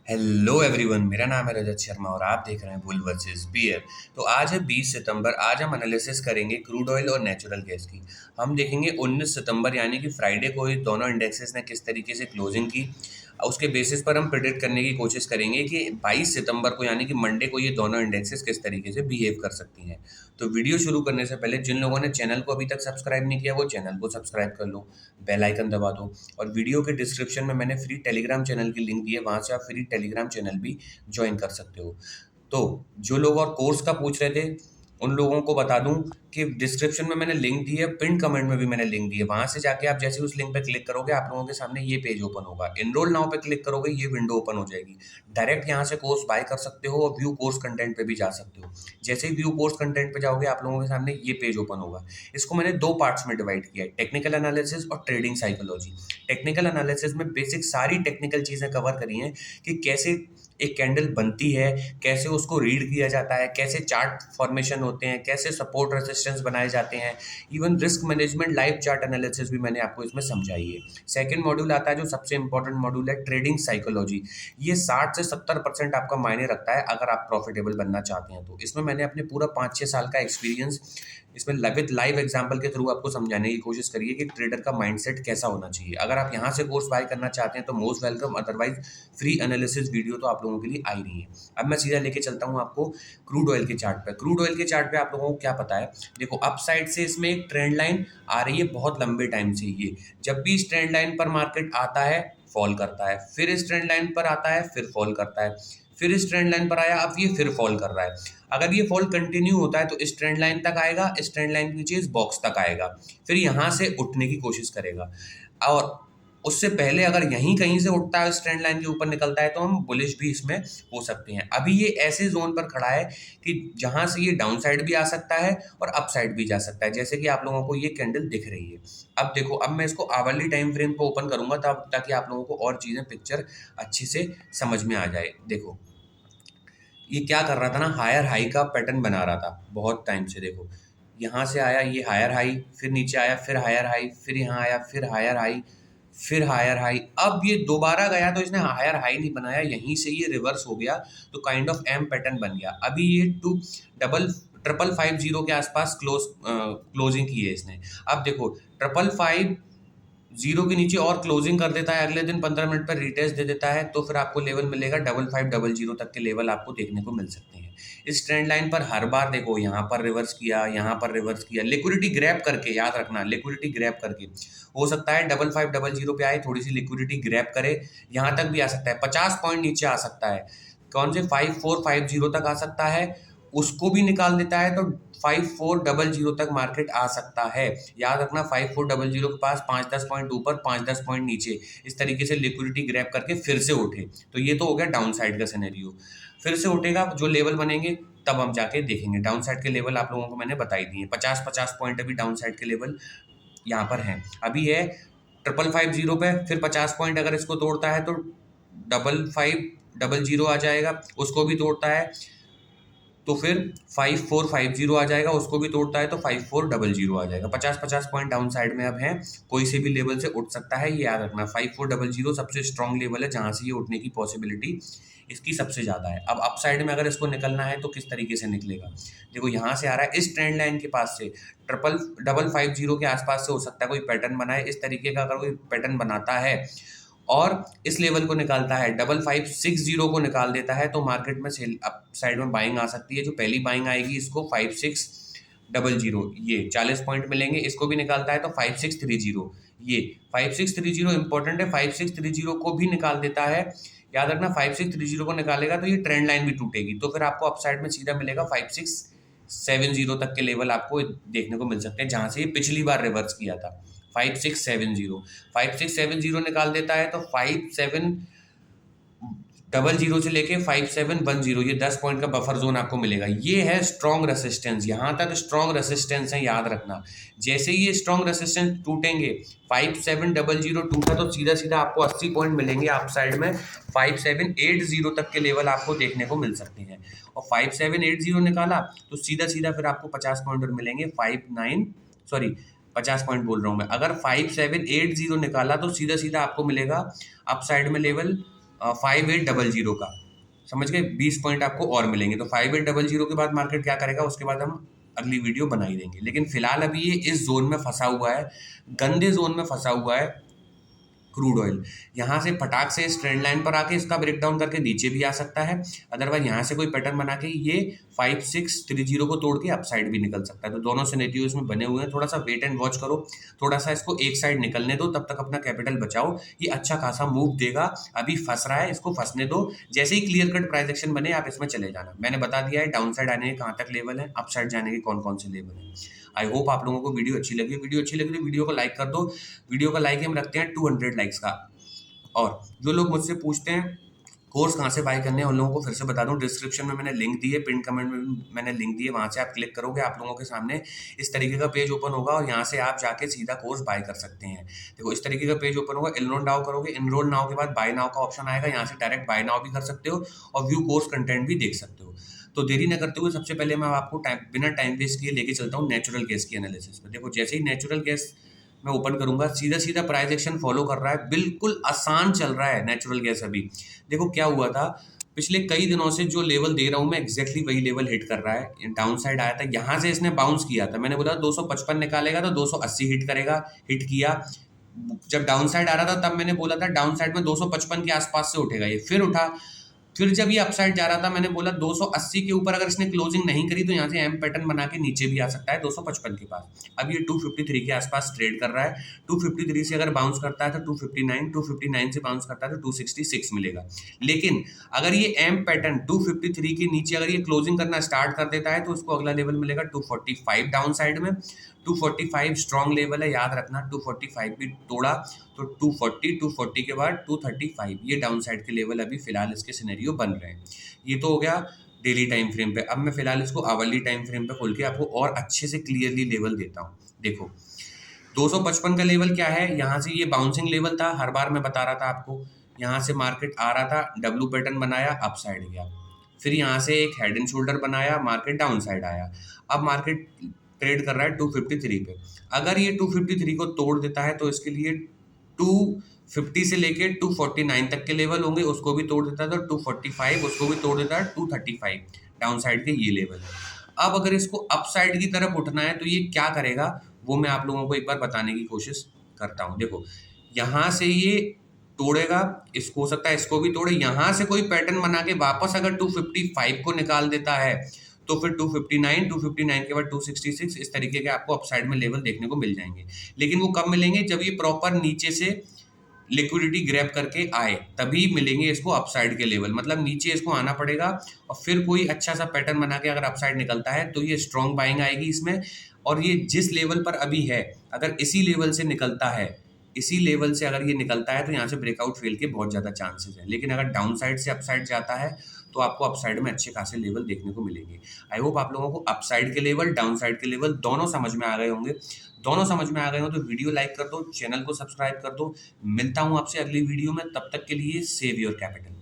Hello everyone, मेरा नाम है रजत शर्मा और आप देख रहे हैं बुल वर्सेस बियर। तो आज है 20 सितंबर। आज हम एनालिसिस करेंगे क्रूड ऑयल और नेचुरल गैस की। हम देखेंगे 19 सितंबर यानी कि फ्राइडे को ये दोनों इंडेक्सेस ने किस तरीके से क्लोजिंग की। उसके बेसिस पर हम प्रिडिक्ट करने की कोशिश करेंगे कि 22 सितंबर को यानी कि मंडे को ये दोनों इंडेक्सेस किस तरीके से बिहेव कर सकती हैं। तो वीडियो शुरू करने से पहले जिन लोगों ने चैनल को अभी तक सब्सक्राइब नहीं किया वो चैनल को सब्सक्राइब कर लो, बेल आइकन दबा दो। और वीडियो के डिस्क्रिप्शन में मैंने फ्री टेलीग्राम चैनल की लिंक दी है, वहाँ से आप फ्री टेलीग्राम चैनल भी ज्वाइन कर सकते हो। तो जो लोग और कोर्स का पूछ रहे थे उन लोगों को बता दूं कि डिस्क्रिप्शन में मैंने लिंक दी है, पिन कमेंट में भी मैंने लिंक दी है। वहां से जाके आप जैसे उस लिंक पे क्लिक करोगे आप लोगों के सामने ये पेज ओपन होगा। इनरोल नाउ पे क्लिक करोगे ये विंडो ओपन हो जाएगी। डायरेक्ट यहाँ से कोर्स बाय कर सकते हो और व्यू कोर्स कंटेंट पे भी जा सकते हो। जैसे ही व्यू कोर्स कंटेंट पे जाओगे आप लोगों के सामने ये पेज ओपन होगा। इसको मैंने दो पार्ट्स में डिवाइड किया है, टेक्निकल एनालिसिस और ट्रेडिंग साइकोलॉजी। टेक्निकल एनालिसिस में बेसिक सारी टेक्निकल चीजें कवर करी हैं कि कैसे एक कैंडल बनती है, कैसे उसको रीड किया जाता है, कैसे चार्ट फॉर्मेशन होते हैं, कैसे सपोर्ट रेजिस्टेंस बनाए जाते हैं। Even risk management live chart analysis भी मैंने आपको इसमें समझाई है। सेकंड मॉड्यूल आता है जो सबसे इंपॉर्टेंट मॉड्यूल है, ट्रेडिंग साइकोलॉजी। ये 60 से 70% आपका मायने रखता है अगर आप प्रॉफिटेबल बनना चाहते हैं तो। इसमें मैंने अपने पूरा 5-6 साल का एक्सपीरियंस इसमें विद लाइव एग्जाम्पल के थ्रू आपको समझाने की कोशिश करिए कि ट्रेडर का माइंडसेट कैसा होना चाहिए। अगर आप यहाँ से कोर्स बाय करना चाहते हैं तो most welcome, otherwise free analysis video तो आप लोगों के लिए आ ही रही है। अब मैं सीधा लेके चलता हूँ आपको क्रूड ऑयल के चार्ट पे। क्रूड ऑयल के चार्ट पे आप लोगों को क्या पता है, देखो अप साइड से इसमें एक ट्रेंड लाइन आ रही है बहुत लंबे टाइम से। ये जब भी इस ट्रेंड लाइन पर मार्केट आता है फॉल करता है, फिर इस ट्रेंड लाइन पर आता है फिर फॉल करता है, फिर इस ट्रेंड लाइन पर आया अब ये फिर फॉल कर रहा है। अगर ये फॉल कंटिन्यू होता है तो इस ट्रेंड लाइन तक आएगा, इस ट्रेंड लाइन के नीचे इस बॉक्स तक आएगा, फिर यहाँ से उठने की कोशिश करेगा। और उससे पहले अगर यहीं कहीं से उठता है, इस ट्रेंड लाइन के ऊपर निकलता है तो हम बुलिश भी इसमें हो सकते हैं। अभी ये ऐसे जोन पर खड़ा है कि जहां से ये डाउन साइड भी आ सकता है और अप साइड भी जा सकता है, जैसे कि आप लोगों को ये कैंडल दिख रही है। अब देखो, अब मैं इसको आवरली टाइम फ्रेम को ओपन करूंगा तब ताकि आप लोगों को और चीजें पिक्चर अच्छे से समझ में आ जाए। देखो ये क्या कर रहा था ना, हायर हाई का पैटर्न बना रहा था बहुत टाइम से। देखो यहाँ से आया ये हायर हाई, फिर नीचे आया, फिर हायर हाई, फिर यहाँ आया, फिर हायर हाई, फिर हायर हाई। अब ये दोबारा गया तो इसने हायर हाई नहीं बनाया, यहीं से ये रिवर्स हो गया तो काइंड ऑफ एम पैटर्न बन गया। अभी ये टू डबल 5550 के आसपास क्लोजिंग की है इसने। अब देखो 5550 के नीचे और क्लोजिंग कर देता है, अगले दिन 15 मिनट पर रिटेस्ट दे देता है तो फिर आपको लेवल मिलेगा 5500 तक के लेवल आपको देखने को मिल सकते हैं। इस ट्रेंड लाइन पर हर बार देखो यहाँ पर रिवर्स किया, यहाँ पर रिवर्स किया, लिक्विडिटी ग्रैब करके, याद रखना लिक्विडिटी ग्रैब करके। हो सकता है 5500 पे आए, थोड़ी सी लिक्विडिटी ग्रैब करे, यहाँ तक भी आ सकता है, 50 पॉइंट नीचे आ सकता है, कौन से 5450 तक आ सकता है, उसको भी निकाल देता है तो 5400 तक मार्केट आ सकता है। याद रखना 5400 के पास 5-10 पॉइंट ऊपर 5-10 पॉइंट नीचे इस तरीके से लिक्विडिटी ग्रैब करके फिर से उठे तो ये तो हो गया डाउन साइड का सिनेरियो। फिर से उठेगा, जो लेवल बनेंगे तब हम जाके देखेंगे। डाउन साइड के लेवल आप लोगों को मैंने बताई दिए, 50-50 पॉइंट अभी डाउन साइड के लेवल यहाँ पर हैं। अभी है 5550 पे, फिर 50 पॉइंट अगर इसको तोड़ता है तो 5500 आ जाएगा, उसको भी तोड़ता है तो फिर 5450 आ जाएगा, उसको भी तोड़ता है तो 5400 आ जाएगा। 50-50 पॉइंट डाउन साइड में अब है, कोई से भी लेवल से उठ सकता है, ये याद रखना। 5400 सबसे स्ट्रॉन्ग लेवल है जहां से ये उठने की पॉसिबिलिटी इसकी सबसे ज़्यादा है। अब अप साइड में अगर इसको निकलना है तो किस तरीके से निकलेगा, देखो यहाँ से आ रहा है इस ट्रेंड लाइन के पास से, 5550 के आसपास से हो सकता है कोई पैटर्न बनाए। इस तरीके का अगर कोई पैटर्न बनाता है और इस लेवल को निकालता है, 5560 को निकाल देता है तो मार्केट में सेल अप साइड में बाइंग आ सकती है। जो पहली बाइंग आएगी इसको 5600, ये 40 पॉइंट मिलेंगे, इसको भी निकालता है तो 5630, ये 5630 इंपॉर्टेंट है, 5630 को भी निकाल देता है। याद रखना 5630 को निकालेगा तो ये ट्रेंड लाइन भी टूटेगी तो फिर आपको अपसाइड में सीधा मिलेगा 5670 तक के लेवल आपको देखने को मिल सकते हैं जहां से ये पिछली बार रिवर्स किया था। 5670 निकाल देता है तो 5700 से लेके 5710, ये 10 पॉइंट का बफर जोन आपको मिलेगा। ये है स्ट्रॉन्ग रेसिस्टेंस, यहाँ तक स्ट्रॉन्ग रेसिस्टेंस है, याद रखना। जैसे ही ये स्ट्रॉन्ग रेसिस्टेंस टूटेंगे, 5700 टूटा तो सीधा सीधा आपको 80 पॉइंट मिलेंगे अप साइड में। 5780 तक के लेवल आपको देखने को मिल सकते हैं और 5780 निकाला तो सीधा सीधा फिर आपको 50 पॉइंट और मिलेंगे। 50 पॉइंट बोल रहा हूँ मैं। अगर 5780 निकाला तो सीधा सीधा आपको मिलेगा अप साइड में लेवल 5800 का, समझ गए, 20 पॉइंट आपको और मिलेंगे। तो 5800 के बाद मार्केट क्या करेगा उसके बाद हम अगली वीडियो बना ही देंगे। लेकिन फिलहाल अभी ये इस जोन में फंसा हुआ है, गंदे जोन में फंसा हुआ है क्रूड ऑयल। यहाँ से फटाक से इस ट्रेंड लाइन पर आके इसका ब्रेकडाउन करके नीचे भी आ सकता है, अदरवाइज यहाँ से कोई पैटर्न बना के ये 5630 को तोड़ के अपसाइड भी निकल सकता है। तो दोनों सिनेरियो इसमें बने हुए हैं, थोड़ा सा वेट एंड वॉच करो, थोड़ा सा इसको एक साइड निकलने दो, तब तक अपना कैपिटल बचाओ। ये अच्छा खासा मूव देगा, अभी फंस रहा है, इसको फंसने दो। जैसे ही क्लियर कट प्राइस एक्शन बने आप इसमें चले जाना। मैंने बता दिया है डाउन साइड आने के कहाँ तक लेवल है, अप साइड जाने के कौन कौन से लेवल है। आई होप आप लोगों को वीडियो अच्छी लगी। वीडियो अच्छी लगी तो वीडियो को लाइक कर दो। वीडियो का लाइक हम रखते हैं 200 लाइक्स का। और जो लोग मुझसे पूछते हैं कोर्स कहाँ से बाय करने हैं, उन लोगों को फिर से बता दूं, डिस्क्रिप्शन में मैंने लिंक दी है, पिन कमेंट में मैंने लिंक दी है, वहाँ से आप क्लिक करोगे आप लोगों के सामने इस तरीके का पेज ओपन होगा और यहाँ से आप जाके सीधा कोर्स बाय कर सकते हैं। देखो इस तरीके का पेज ओपन होगा, एनरोल नाउ करोगे, एनरोल नाउ के बाद बाय नाउ का ऑप्शन आएगा, यहाँ से डायरेक्ट बाय नाउ भी कर सकते हो और व्यू कोर्स कंटेंट भी देख सकते हो। तो देरी न करते हुए सबसे पहले मैं आपको बिना टाइम वेस्ट किए लेके चलता हूँ नेचुरल गैस की एनालिसिस पे। देखो जैसे ही नेचुरल गैस मैं ओपन करूंगा सीधा सीधा प्राइस एक्शन फॉलो कर रहा है, बिल्कुल आसान चल रहा है नेचुरल गैस। अभी देखो क्या हुआ था, पिछले कई दिनों से जो लेवल दे रहा हूं मैं एग्जैक्टली वही लेवल हिट कर रहा है। डाउन साइड आया था, यहां से इसने बाउंस किया था, मैंने बोला 255 निकालेगा तो 280 हिट करेगा, हिट किया। जब डाउन साइड आ रहा था तब मैंने बोला था डाउन साइड में 255 के आसपास से उठेगा, ये फिर उठा। फिर जब ये अपसाइड जा रहा था मैंने बोला 280 के ऊपर अगर इसने क्लोजिंग नहीं करी तो यहाँ से एम पैटर्न बना के नीचे भी आ सकता है 255 के पास। अब ये 253 के आसपास ट्रेड कर रहा है, 253 से अगर बाउंस करता है तो 259, 259 से बाउंस करता है तो 266 मिलेगा। लेकिन अगर ये एम पैटर्न 253 के नीचे अगर ये क्लोजिंग करना स्टार्ट कर देता है तो उसको अगला लेवल मिलेगा 245 डाउन साइड में। 245 स्ट्रॉन्ग लेवल है, याद रखना। 245 भी तोड़ा तो 240, 240 के बाद 235, ये डाउन साइड के लेवल अभी फिलहाल इसके सिनेरियो बन रहे हैं। ये तो हो गया डेली टाइम फ्रेम पे। अब मैं फिलहाल इसको आवरली टाइम फ्रेम पे खोल के आपको और अच्छे से क्लियरली लेवल देता हूँ। देखो 255 का लेवल क्या है, यहाँ से ये बाउंसिंग लेवल था, हर बार मैं बता रहा था आपको। यहाँ से मार्केट आ रहा था, डब्लू पैटर्न बनाया, अप साइड गया, फिर यहाँ से एक हेड एंड शोल्डर बनाया, मार्केट डाउन साइड आया। अब मार्केट ट्रेड कर रहा है 253 पे। अगर ये 253 को तोड़ देता है तो इसके लिए 250 से लेके 249 तक के लेवल होंगे, उसको भी तोड़ देता है तो 245, उसको भी तोड़ देता है 235, डाउन साइड के ये लेवल है। अब अगर इसको अप साइड की तरफ उठना है तो ये क्या करेगा वो मैं आप लोगों को एक बार बताने की कोशिश करता हूँ। देखो यहाँ से ये तोड़ेगा, इसको हो सकता है इसको भी तोड़े, यहाँ से कोई पैटर्न बना के वापस अगर 255 को निकाल देता है तो फिर 259, 259 के बाद 266, इस तरीके के आपको अपसाइड में लेवल देखने को मिल जाएंगे। लेकिन वो कब मिलेंगे, जब ये प्रॉपर नीचे से लिक्विडिटी ग्रैब करके आए तभी मिलेंगे इसको अपसाइड के लेवल। मतलब नीचे इसको आना पड़ेगा और फिर कोई अच्छा सा पैटर्न बना के अगर अपसाइड निकलता है तो ये स्ट्रॉन्ग बाइंग आएगी इसमें। और ये जिस लेवल पर अभी है अगर इसी लेवल से निकलता है, इसी लेवल से अगर ये निकलता है तो यहाँ से ब्रेकआउट फेल के बहुत ज़्यादा चांसेस हैं। लेकिन अगर डाउन साइड से अपसाइड जाता है तो आपको अपसाइड में अच्छे खासे लेवल देखने को मिलेंगे। आई होप आप लोगों को अपसाइड के लेवल, डाउन साइड के लेवल दोनों समझ में आ गए होंगे। दोनों समझ में आ गए हो तो वीडियो लाइक कर दो, चैनल को सब्सक्राइब कर दो। मिलता हूँ आपसे अगली वीडियो में, तब तक के लिए सेव योर कैपिटल।